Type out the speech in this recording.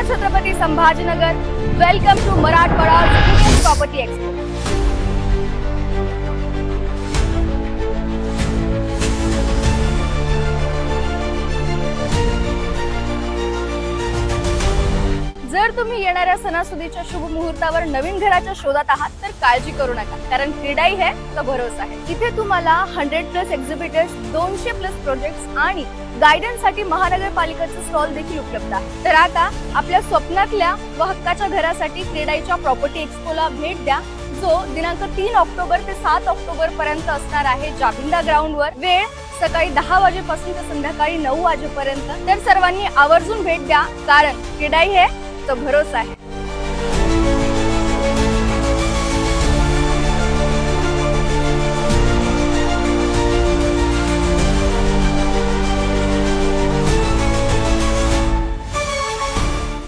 Chhatrapati Sambhajinagar. Welcome to Marathwada property expo. जर तुम्ही येणाऱ्या सणासुदीच्या शुभ मुहूर्तावर नवीन घराच्या शोधात आहात तर काळजी करू नका, कारण क्रीडाई है तो भरोसा है. इथे तुम्हाला 100+ एक्झिबिटर्स, 200+ प्रोजेक्ट्स आणि गायडन्स साठी महानगरपालिकेचे स्टॉल देखील उपलब्ध आहे. तर आता आपल्या स्वप्नातल्या व हक्काच्या घरासाठी क्रीडाईच्या प्रॉपर्टी एक्सपोला भेट द्या, जो दिनांक 3 ऑक्टोबर ते 7 ऑक्टोबर पर्यंत असणार आहे जाबिंदा ग्राउंडवर. वेळ सकाळी 10 वाजेपासून ते संध्याकाळी 9 वाजेपर्यंत. तर सर्वांनी आवर्जून भेट द्या, कारण क्रीडाई है तो भरोसा है.